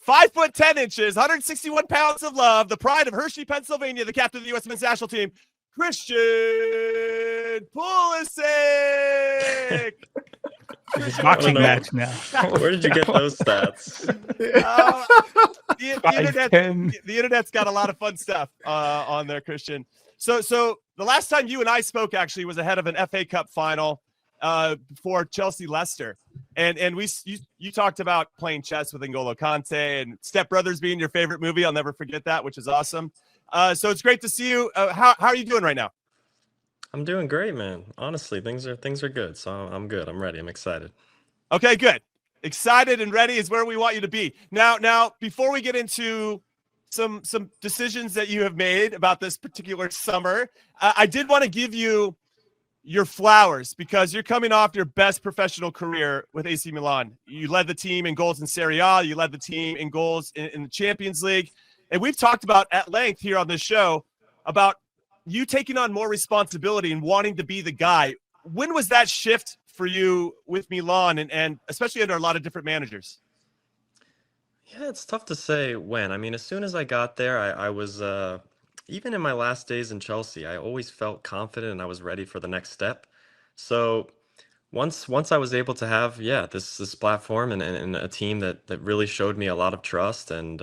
5'10", 161 pounds of love, the pride of Hershey, Pennsylvania, the captain of the U.S. men's national team, Christian Pulisic. Boxing match now. Where did you get those stats? The internet's got a lot of fun stuff on there, Christian. So the last time you and I spoke actually was ahead of an FA Cup final for Chelsea Leicester, and you talked about playing chess with N'Golo Kante and Step Brothers being your favorite movie. I'll never forget that, which is awesome. So it's great to see you. How are you doing right now? I'm doing great, man. Honestly, things are good. So I'm good. I'm ready. I'm excited. Okay, good. Excited and ready is where we want you to be. Now, before we get into some decisions that you have made about this particular summer, I did want to give you your flowers because you're coming off your best professional career with AC Milan. You led the team in goals in Serie A. You led the team in goals in the Champions League. And we've talked about at length here on this show about you taking on more responsibility and wanting to be the guy. When was that shift for you with Milan and especially under a lot of different managers? Yeah, it's tough to say when. I mean, as soon as I got there, I was even in my last days in Chelsea, I always felt confident and I was ready for the next step. So once I was able to have this platform and a team that really showed me a lot of trust, and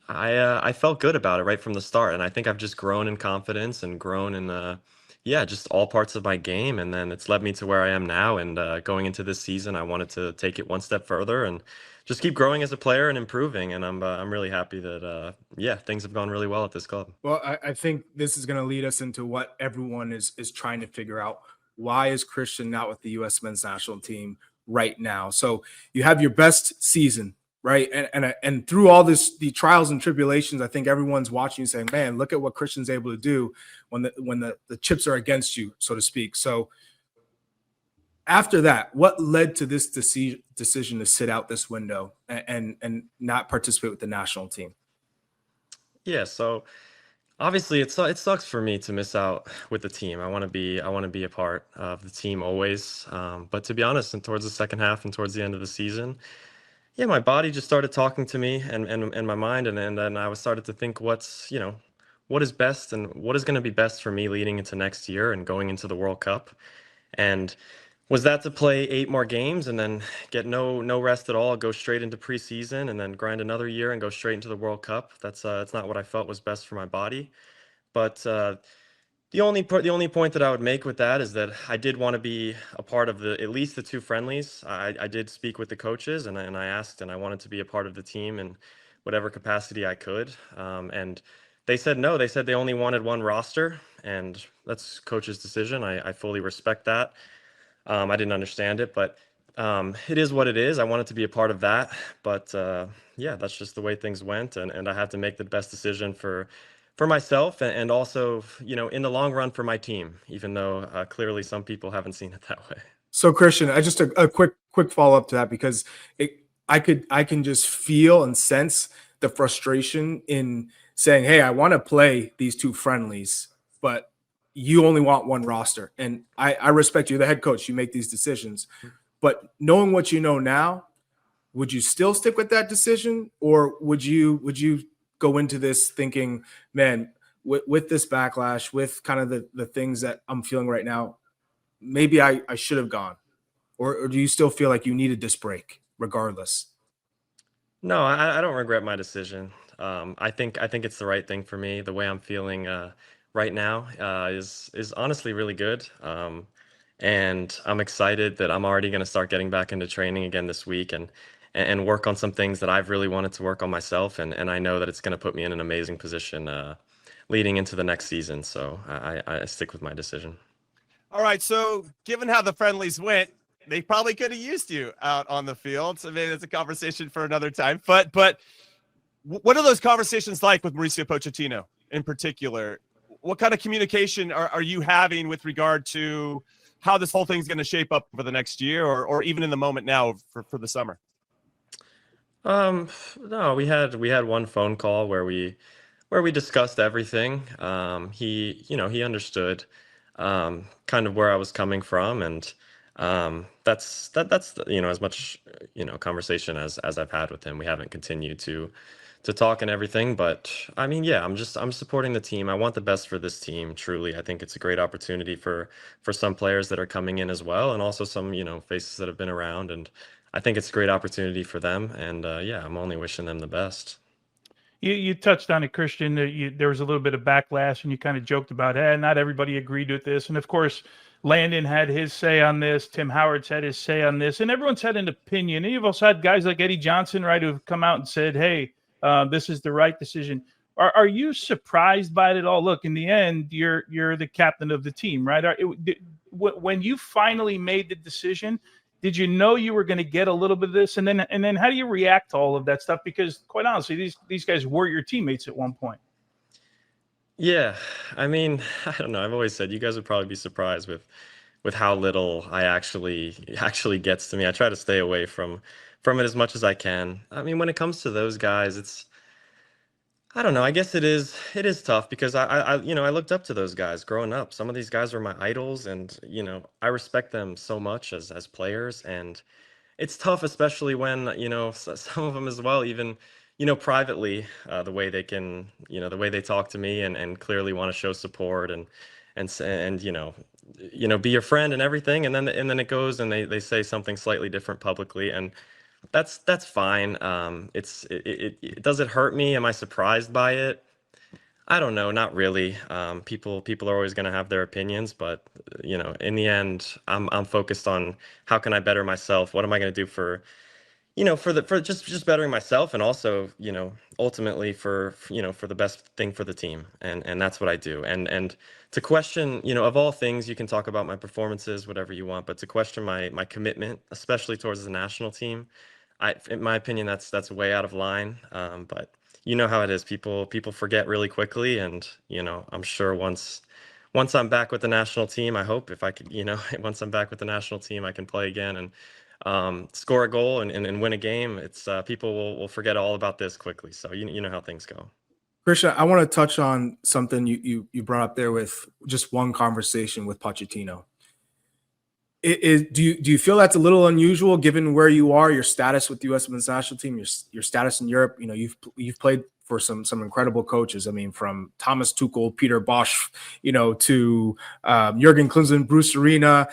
I felt good about it right from the start. And I think I've just grown in confidence and grown in just all parts of my game, and then it's led me to where I am now. And going into this season, I wanted to take it one step further and just keep growing as a player and improving. And I'm really happy that things have gone really well at this club. Well, I think this is going to lead us into what everyone is trying to figure out. Why is Christian not with the U.S. men's national team right now? So you have your best season, right? And through all the trials and tribulations, I think everyone's watching you saying, man, look at what Christian's able to do when the chips are against you, so to speak. So after that, what led to this decision to sit out this window and not participate with the national team? Yeah, so obviously it sucks for me to miss out with the team. I want to be a part of the team always. But to be honest, and towards the second half and towards the end of the season, my body just started talking to me and my mind, and then I was started to think what is best and what is going to be best for me leading into next year and going into the World Cup. And was that to play 8 more games and then get no rest at all, go straight into preseason and then grind another year and go straight into the World Cup? That's not what I felt was best for my body. But the only point that I would make with that is that I did want to be a part of at least the 2 friendlies. I did speak with the coaches and I asked, and I wanted to be a part of the team in whatever capacity I could. And they said no. They said they only wanted 1 roster, and that's coach's decision. I fully respect that. I didn't understand it, but it is what it is. I wanted to be a part of that, but that's just the way things went, and I had to make the best decision for myself and also, in the long run for my team, even though clearly some people haven't seen it that way. So Christian, I just a quick follow up to that, because I can just feel and sense the frustration in saying, hey, I want to play these 2 friendlies, but you only want 1 roster. And I respect you, the head coach, you make these decisions. But knowing what you know now, would you still stick with that decision? Or would you go into this thinking, man, with this backlash, with kind of the things that I'm feeling right now, maybe I should have gone? Or do you still feel like you needed this break regardless? No, I don't regret my decision. I think it's the right thing for me. The way I'm feeling right now is honestly really good. And I'm excited that I'm already going to start getting back into training again this week and work on some things that I've really wanted to work on myself. And I know that it's going to put me in an amazing position leading into the next season. So I stick with my decision. All right. So given how the friendlies went, they probably could have used you out on the field. So maybe that's a conversation for another time. But what are those conversations like with Mauricio Pochettino in particular? What kind of communication are you having with regard to how this whole thing's going to shape up for the next year or even in the moment now for the summer? No, we had 1 phone call where we discussed everything. He understood kind of where I was coming from, and That's as much conversation as I've had with him. We haven't continued to talk and everything, but I mean, yeah, I'm supporting the team. I want the best for this team. Truly, I think it's a great opportunity for some players that are coming in as well, and also some faces that have been around, and I think it's a great opportunity for them. And yeah, I'm only wishing them the best. You touched on it, Christian. There was a little bit of backlash, and you kind of joked about, not everybody agreed with this. And of course, Landon had his say on this. Tim Howard's had his say on this, and everyone's had an opinion. And you've also had guys like Eddie Johnson, right, who've come out and said, "Hey, this is the right decision." Are you surprised by it at all? Look, in the end, you're the captain of the team, right? When you finally made the decision, did you know you were going to get a little bit of this? And then how do you react to all of that stuff? Because quite honestly, these guys were your teammates at one point. Yeah, I mean, I don't know. I've always said you guys would probably be surprised with how little I actually gets to me. I try to stay away from it as much as I can. I mean, when it comes to those guys, I don't know. I guess it is tough because I looked up to those guys growing up. Some of these guys were my idols, and I respect them so much as players. And it's tough, especially when some of them as well, even privately, the way they can, the way they talk to me and clearly want to show support and be your friend and everything, and then it goes and they say something slightly different publicly, and that's fine. Does it hurt me? Am I surprised by it? I don't know, not really. People are always going to have their opinions, but in the end, I'm focused on how can I better myself? What am I going to do for just bettering myself, and also ultimately for the best thing for the team, and that's what I do. And to question, of all things, you can talk about my performances, whatever you want, but to question my commitment, especially towards the national team, in my opinion, that's way out of line. But you know how it is. People forget really quickly, and I'm sure once I'm back with the national team, I hope if I could, once I'm back with the national team, I can play again and score a goal and win a game. It's people will forget all about this quickly. So you know how things go. Christian, I want to touch on something you brought up there with just one conversation with Pochettino. Do you feel that's a little unusual given where you are, your status with the U.S. Men's National Team, your status in Europe? You've played for some incredible coaches. I mean, from Thomas Tuchel, Peter Bosch, to Jurgen Klinsmann, Bruce Arena.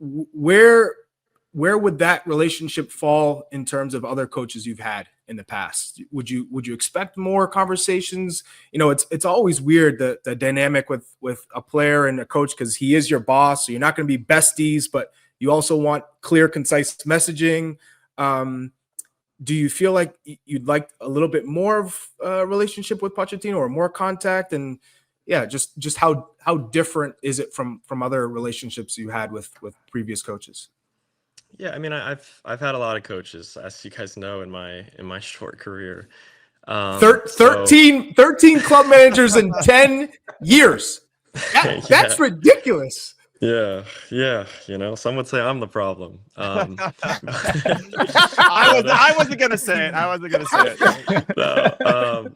Where would that relationship fall in terms of other coaches you've had in the past? Would you expect more conversations? It's always weird the dynamic with a player and a coach, because he is your boss. So you're not going to be besties, but you also want clear, concise messaging. Do you feel like you'd like a little bit more of a relationship with Pochettino or more contact? And yeah, just how different is it from other relationships you had with previous coaches? Yeah, I mean, I've had a lot of coaches, as you guys know, in my short career. 13 club managers in 10 years. That's ridiculous. Yeah. Some would say I'm the problem. I wasn't gonna say it. No,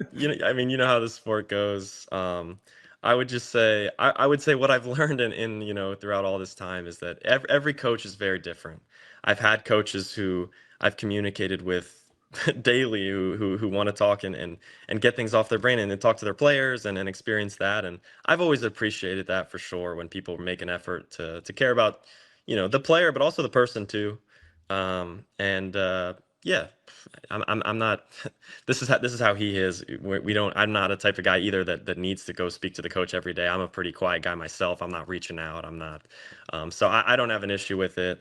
I mean, you know how the sport goes. I would just say, I would say what I've learned in throughout all this time is that every coach is very different. I've had coaches who I've communicated with daily who want to talk and get things off their brain and then talk to their players and experience that. And I've always appreciated that for sure, when people make an effort to care about, the player, but also the person too. Yeah, I'm not, this is how he is. I'm not a type of guy either that needs to go speak to the coach every day. I'm a pretty quiet guy myself. I'm not reaching out. I'm not, so I don't have an issue with it.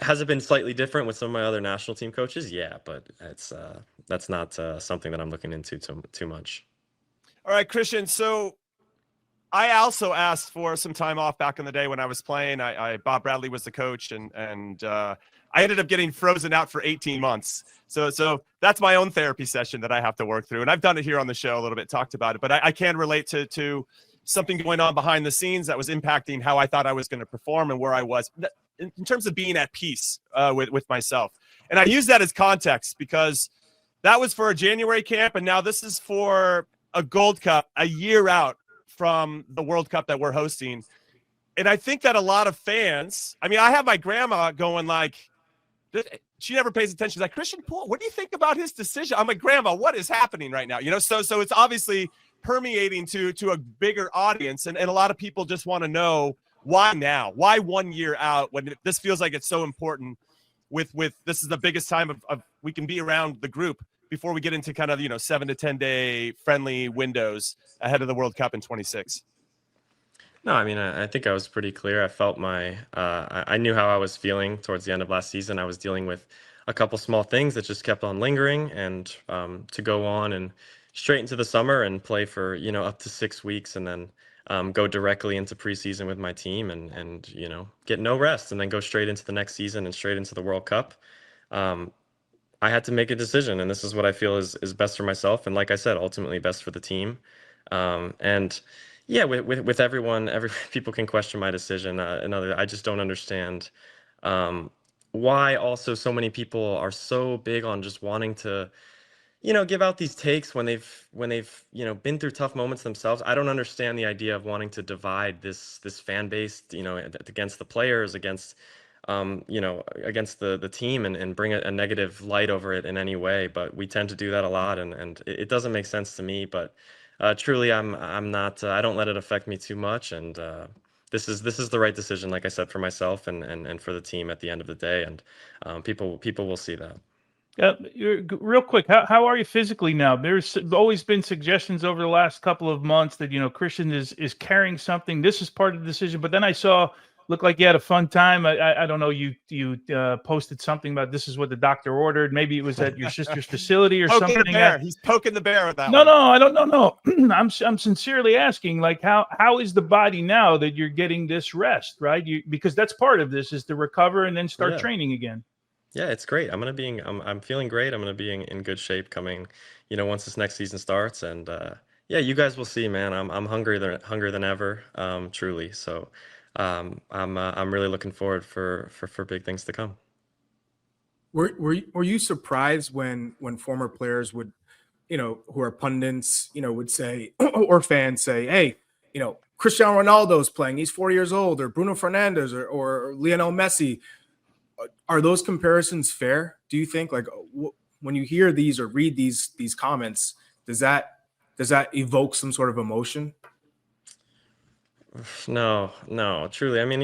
Has it been slightly different with some of my other national team coaches? Yeah, but that's not something that I'm looking into too much. All right, Christian. So I also asked for some time off back in the day when I was playing. Bob Bradley was the coach, and I ended up getting frozen out for 18 months. So that's my own therapy session that I have to work through, and I've done it here on the show a little bit, talked about it. But I can relate to something going on behind the scenes that was impacting how I thought I was going to perform and where I was in terms of being at peace with myself. And I use that as context because that was for a January camp, and now this is for a Gold Cup a year out from the World Cup that we're hosting. And I think that a lot of fans, I mean, I have my grandma going like, she never pays attention. She's like, Christian Poole, what do you think about his decision? I'm like, Grandma, what is happening right now? You know, so it's obviously permeating to a bigger audience. And a lot of people just want to know why now? Why 1 year out when this feels like it's so important with this is the biggest time of we can be around the group before we get into kind of, 7 to 10 day friendly windows ahead of the World Cup in 26. No, I mean, I think I was pretty clear. I felt I knew how I was feeling towards the end of last season. I was dealing with a couple small things that just kept on lingering, and to go on and straight into the summer and play for, up to 6 weeks, and then go directly into preseason with my team and get no rest, and then go straight into the next season and straight into the World Cup. I had to make a decision, and this is what I feel is best for myself. And like I said, ultimately best for the team. And yeah, with everyone, people can question my decision. I just don't understand why also so many people are so big on just wanting to, give out these takes when they've been through tough moments themselves. I don't understand the idea of wanting to divide this fan base, against the players, against against the team, and bring a negative light over it in any way. But we tend to do that a lot, and it doesn't make sense to me. But truly, I'm not. I don't let it affect me too much, and this is the right decision, like I said, for myself and for the team at the end of the day. And people will see that. Real quick, how are you physically now? There's always been suggestions over the last couple of months that Christian is carrying something. This is part of the decision, but then I saw looked like you had a fun time. I don't know. You posted something about this is what the doctor ordered. Maybe it was at your sister's facility or Poking something. The bear. He's poking the bear with that. No, I don't know. No, I'm sincerely asking. Like, how is the body now that you're getting this rest? Right, because that's part of this is to recover and then start training again. Yeah, it's great. I'm feeling great. I'm gonna be in good shape coming, once this next season starts. And yeah, you guys will see, man. I'm hungrier than ever, truly. So I'm really looking forward for big things to come. Were you surprised when former players would, who are pundits, would say, or fans say, hey, Cristiano Ronaldo's playing, he's 4 years old, or Bruno Fernandes or Lionel Messi. Are those comparisons fair? Do you think, like, when you hear these or read these comments, does that evoke some sort of emotion? No, truly. I mean,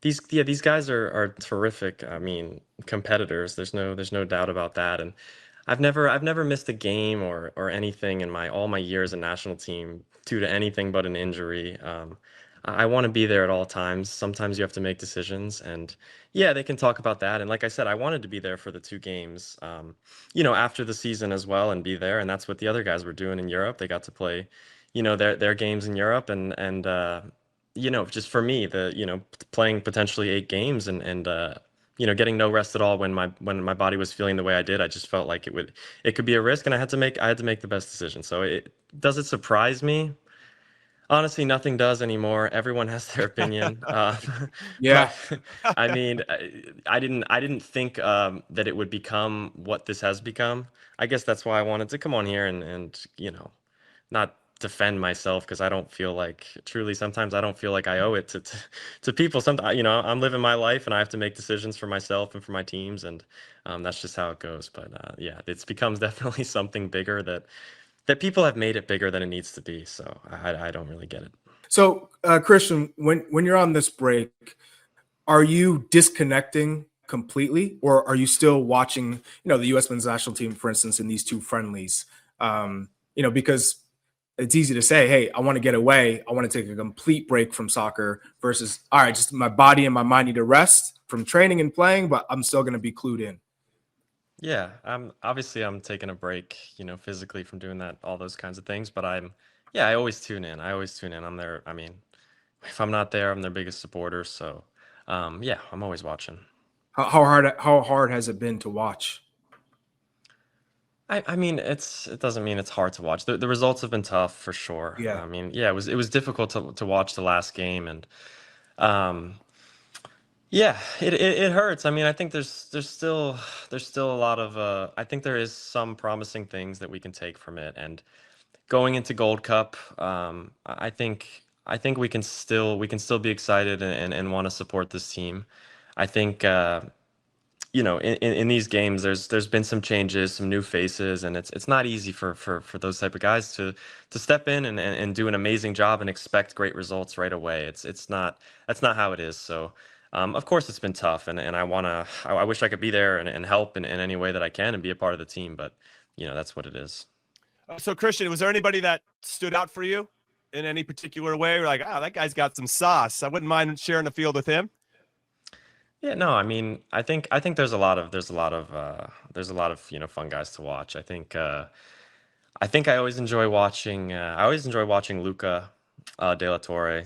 these guys are terrific. I mean, competitors. There's no doubt about that. And I've never missed a game or anything in all my years in national team due to anything but an injury. I want to be there at all times. Sometimes you have to make decisions, and yeah, they can talk about that. And like I said, I wanted to be there for the 2 games, after the season as well, and be there. And that's what the other guys were doing in Europe. They got to play, their games in Europe, and just for me, playing potentially 8 games and getting no rest at all when my body was feeling the way I did, I just felt like it could be a risk, and I had to make the best decision. So does it surprise me? Honestly, nothing does anymore. Everyone has their opinion. Yeah. I mean, I didn't think that it would become what this has become. I guess that's why I wanted to come on here and not defend myself, because I don't feel like, truly, sometimes I don't feel like I owe it to people. Sometimes, I'm living my life and I have to make decisions for myself and for my teams, and that's just how it goes. But yeah, it's becomes definitely something bigger that people have made it bigger than it needs to be. So I don't really get it. So Christian, when you're on this break, are you disconnecting completely, or are you still watching, the U.S. men's national team, for instance, in these 2 friendlies? Because it's easy to say, hey, I want to get away, I want to take a complete break from soccer, versus, all right, just my body and my mind need to rest from training and playing, but I'm still going to be clued in. Yeah, I'm taking a break, physically from doing all those kinds of things. But I always tune in. I'm there. I mean, if I'm not there, I'm their biggest supporter. So, yeah, I'm always watching. How hard has it been to watch? I mean, it doesn't mean it's hard to watch. The results have been tough for sure. Yeah. I mean, yeah, it was difficult to watch the last game, and yeah, it hurts. I mean, I think there's still a lot of I think there is some promising things that we can take from it. And going into Gold Cup, I think I think we can still be excited and want to support this team. I think in these games there's been some changes, some new faces, and it's not easy for those type of guys to step in and do an amazing job and expect great results right away. It's not That's not how it is. So of course it's been tough, and I wish I could be there and help in any way that I can and be a part of the team, but that's what it is. So Christian, was there anybody that stood out for you in any particular way? You're like, oh, that guy's got some sauce. I wouldn't mind sharing the field with him. Yeah, no, I mean, I think there's a lot of fun guys to watch. I think I always enjoy watching Luca De La Torre,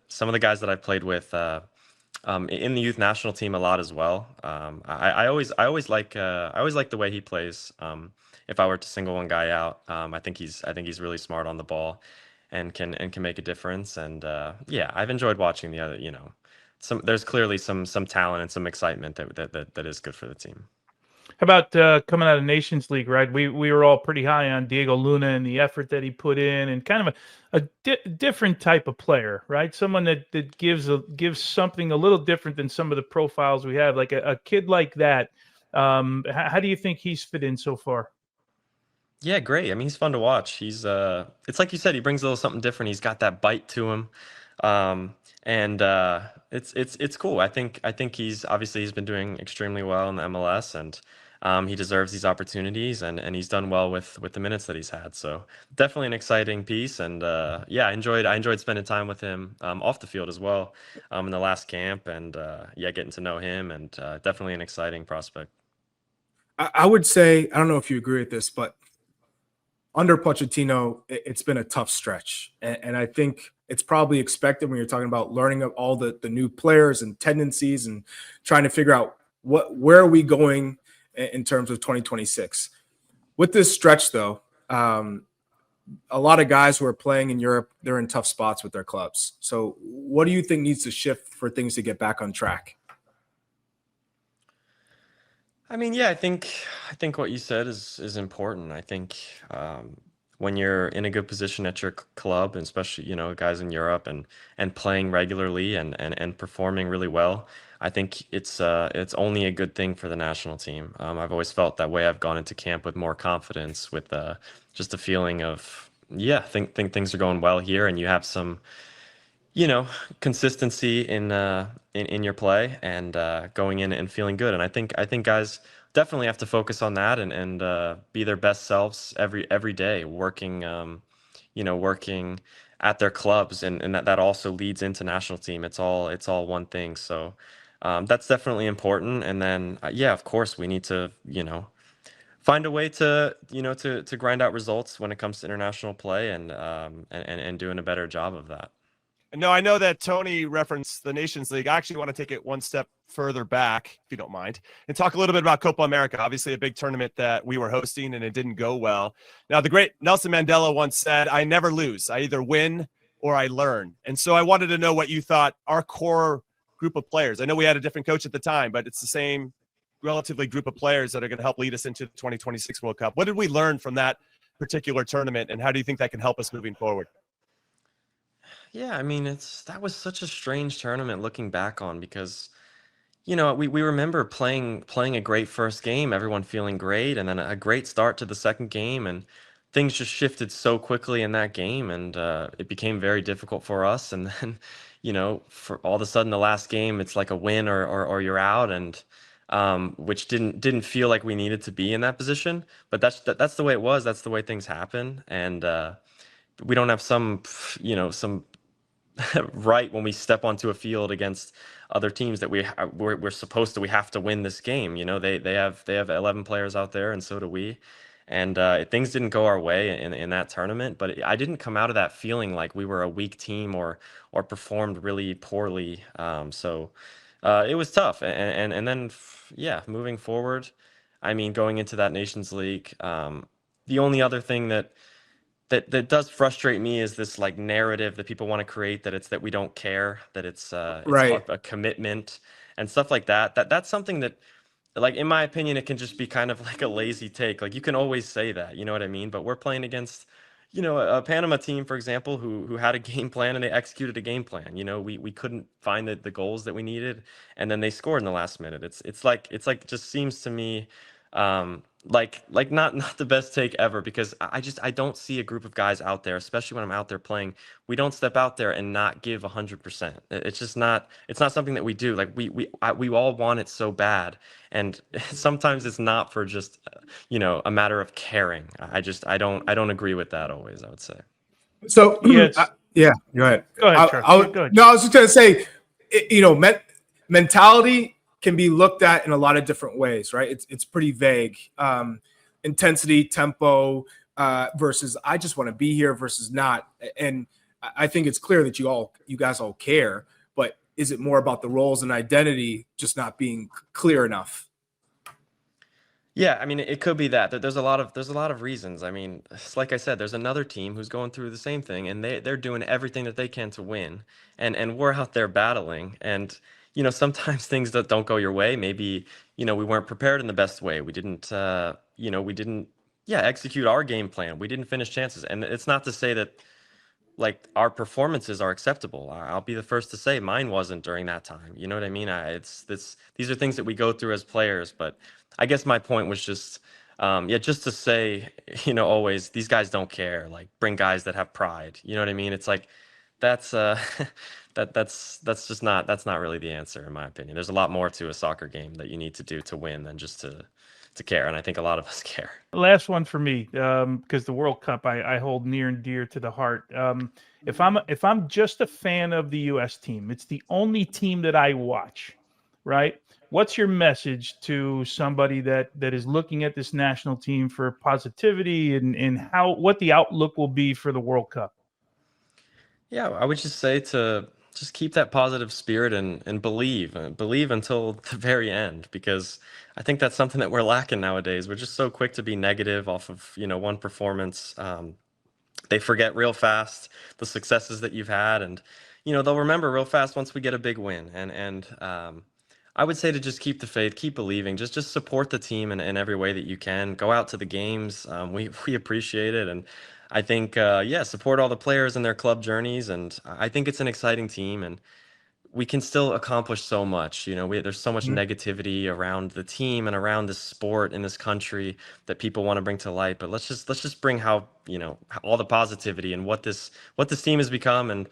some of the guys that I played with in the youth national team a lot as well. I always like the way he plays. If I were to single one guy out, I think he's really smart on the ball and can make a difference. And yeah, I've enjoyed watching the other, there's clearly some talent and some excitement that is good for the team. How about coming out of Nations League, right? We were all pretty high on Diego Luna and the effort that he put in, and kind of a different type of player, right? Someone that gives something a little different than some of the profiles we have. Like a kid like that. How do you think he's fit in so far? Yeah, great. I mean, he's fun to watch. It's like you said, he brings a little something different. He's got that bite to him. And it's cool. I think he's been doing extremely well in the MLS, and he deserves these opportunities, and he's done well with the minutes that he's had. So definitely an exciting piece, and yeah, I enjoyed spending time with him off the field as well in the last camp, and yeah, getting to know him, and definitely an exciting prospect. I would say, I don't know if you agree with this, but under Pochettino, it's been a tough stretch. And I think it's probably expected when you're talking about learning of all the new players and tendencies and trying to figure out where are we going in terms of 2026. With this stretch, though, a lot of guys who are playing in Europe, they're in tough spots with their clubs. So what do you think needs to shift for things to get back on track? I mean, yeah, I think what you said is important. I think when you're in a good position at your club, and especially guys in Europe and playing regularly and performing really well, I think it's only a good thing for the national team. I've always felt that way. I've gone into camp with more confidence, with just a feeling of think things are going well here, and you have some consistency in your play, and going in and feeling good. And I think guys definitely have to focus on that and be their best selves every day, working working at their clubs, and that also leads into national team. It's all one thing. So that's definitely important. And then yeah, of course we need to find a way to to grind out results when it comes to international play, and doing a better job of that. No, I know that Tony referenced the Nations League. I actually want to take it one step further back, if you don't mind, and talk a little bit about Copa America. Obviously, a big tournament that we were hosting, and it didn't go well. Now, the great Nelson Mandela once said, "I never lose. I either win or I learn." And so I wanted to know what you thought our core group of players. I know we had a different coach at the time, but it's the same relatively group of players that are going to help lead us into the 2026 World Cup. What did we learn from that particular tournament, and how do you think that can help us moving forward? Yeah, I mean, that was such a strange tournament looking back on, because we remember playing a great first game, everyone feeling great, and then a great start to the second game, and things just shifted so quickly in that game, and it became very difficult for us. And then for all of a sudden the last game, it's like a win or you're out, and which didn't feel like we needed to be in that position. But that's the way it was. That's the way things happen, and we don't have some right when we step onto a field against other teams that we're supposed to, we have to win this game. They have 11 players out there, and so do we. And things didn't go our way in that tournament, but I didn't come out of that feeling like we were a weak team or performed really poorly. So it was tough. And then yeah, moving forward, I mean, going into that Nations League, the only other thing that does frustrate me is this like narrative that people want to create, that we don't care, that it's Right. a commitment and stuff like that. That's something that, like, in my opinion, it can just be kind of like a lazy take. Like, you can always say that, you know what I mean? But we're playing against, a Panama team, for example, who had a game plan and they executed a game plan. We couldn't find the goals that we needed, and then they scored in the last minute. It's like just seems to me like not the best take ever, because I don't see a group of guys out there, especially when I'm out there playing. We don't step out there and not give 100%. It's just not, it's not something that we do. Like we all want it so bad, and sometimes it's not for just a matter of caring. I don't agree with that always, I would say. So Yes. yeah, go ahead. Go ahead, Charles. Go ahead. No, I was just gonna say, mentality can be looked at in a lot of different ways, right? It's pretty vague. Intensity, tempo, versus I just want to be here versus not. And I think it's clear that you guys all care, but is it more about the roles and identity just not being clear enough? Yeah, I mean, it could be that. There's a lot of reasons. I mean, it's like I said, there's another team who's going through the same thing, and they're doing everything that they can to win, and we're out there battling. And sometimes things that don't go your way. Maybe we weren't prepared in the best way. We didn't execute our game plan. We didn't finish chances, and it's not to say that like our performances are acceptable. I'll be the first to say mine wasn't during that time. You know what I mean? These are things that we go through as players, but I guess my point was just, just to say, always these guys don't care. Like, bring guys that have pride. You know what I mean? It's like that's that's just not, that's not really the answer in my opinion. There's a lot more to a soccer game that you need to do to win than just to care, and I think a lot of us care. Last one for me, because the World Cup I hold near and dear to the heart. If I'm just a fan of the U.S. team, it's the only team that I watch, right? What's your message to somebody that is looking at this national team for positivity and what the outlook will be for the World Cup? Yeah, I would just say to just keep that positive spirit and believe until the very end, because I think that's something that we're lacking nowadays. We're just so quick to be negative off of, one performance. They forget real fast the successes that you've had, and they'll remember real fast once we get a big win. And I would say to just keep the faith, keep believing, just support the team in every way that you can. Go out to the games. We appreciate it, and I think support all the players in their club journeys. And I think it's an exciting team, and we can still accomplish so much. There's so much negativity around the team and around this sport in this country that people want to bring to light. But let's just bring how all the positivity and what this team has become. And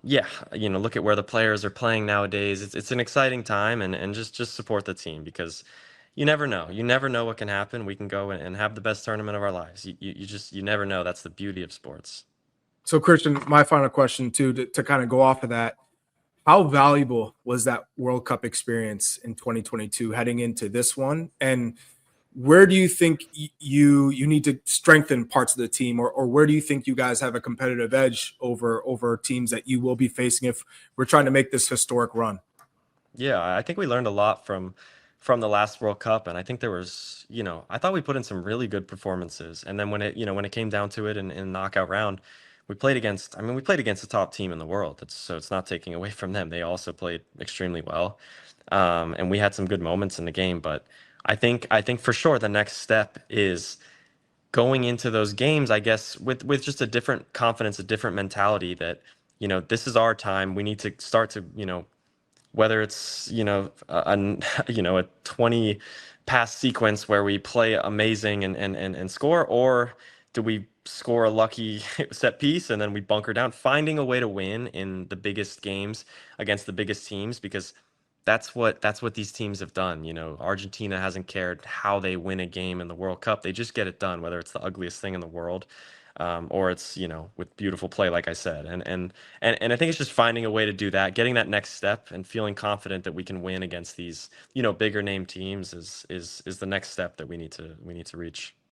look at where the players are playing nowadays. It's an exciting time, and just support the team, because you never know what can happen. We can go and have the best tournament of our lives. You never know. That's the beauty of sports. So Christian, my final question too, to kind of go off of that. How valuable was that World Cup experience in 2022 heading into this one? And where do you think you need to strengthen parts of the team, or where do you think you guys have a competitive edge over teams that you will be facing if we're trying to make this historic run? Yeah, I think we learned a lot from the last World Cup, and I think there was, I thought we put in some really good performances, and then when it came down to it in knockout round, we played against the top team in the world. It's not taking away from them. They also played extremely well, and we had some good moments in the game. But I think for sure the next step is going into those games, I guess, with just a different confidence, a different mentality that this is our time. We need to start to whether it's a 20 pass sequence where we play amazing and score, or do we score a lucky set piece and then we bunker down, finding a way to win in the biggest games against the biggest teams, because that's what these teams have done. Argentina hasn't cared how they win a game in the World Cup. They just get it done, whether it's the ugliest thing in the world, or it's with beautiful play, like I said. And I think it's just finding a way to do that, getting that next step, and feeling confident that we can win against these bigger name teams is the next step that we need to reach.